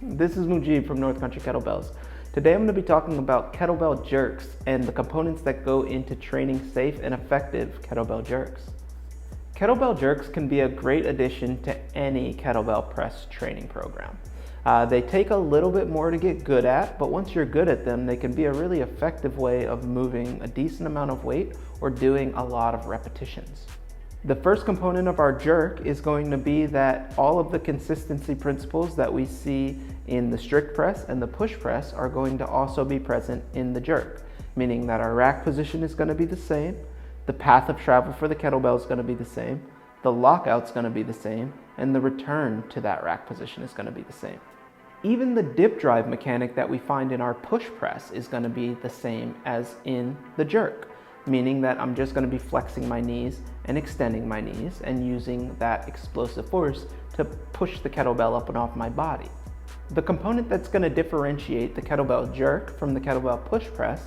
This is Mujib from North Country Kettlebells. Today I'm going to be talking about kettlebell jerks and the components that go into training safe and effective kettlebell jerks. Kettlebell jerks can be a great addition to any kettlebell press training program. They take a little bit more to get good at, but once you're good at them, they can be a really effective way of moving a decent amount of weight or doing a lot of repetitions. The first component of our jerk is going to be that all of the consistency principles that we see in the strict press and the push press are going to also be present in the jerk, meaning that our rack position is going to be the same, the path of travel for the kettlebell is going to be the same, the lockout's going to be the same, and the return to that rack position is going to be the same. Even the dip drive mechanic that we find in our push press is going to be the same as in the jerk, meaning that I'm just going to be flexing my knees and extending my knees and using that explosive force to push the kettlebell up and off my body. The component that's going to differentiate the kettlebell jerk from the kettlebell push press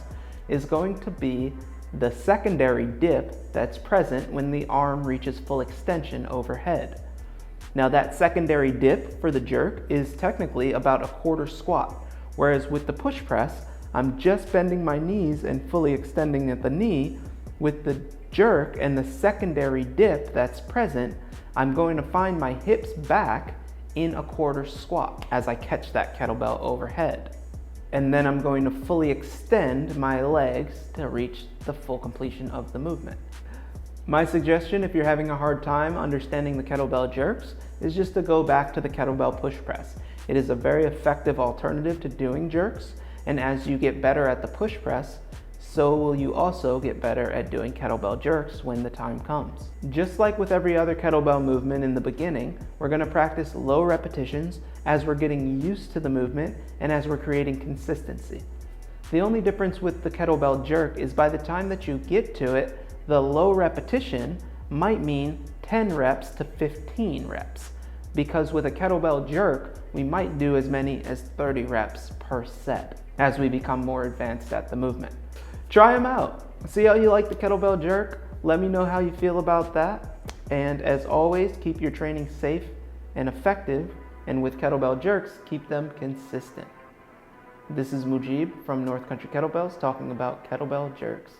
is going to be the secondary dip that's present when the arm reaches full extension overhead. Now that secondary dip for the jerk is technically about a quarter squat, whereas with the push press, I'm just bending my knees and fully extending at the knee. With the jerk and the secondary dip that's present, I'm going to find my hips back in a quarter squat as I catch that kettlebell overhead. And then I'm going to fully extend my legs to reach the full completion of the movement. My suggestion, if you're having a hard time understanding the kettlebell jerks, is just to go back to the kettlebell push press. It is a very effective alternative to doing jerks, and as you get better at the push press, so will you also get better at doing kettlebell jerks when the time comes. Just like with every other kettlebell movement in the beginning, we're going to practice low repetitions as we're getting used to the movement and as we're creating consistency. The only difference with the kettlebell jerk is by the time that you get to it, the low repetition might mean 10 reps to 15 reps. Because with a kettlebell jerk, we might do as many as 30 reps per set as we become more advanced at the movement. Try them out. See how you like the kettlebell jerk. Let me know how you feel about that. And as always, keep your training safe and effective. And with kettlebell jerks, keep them consistent. This is Mujib from North Country Kettlebells talking about kettlebell jerks.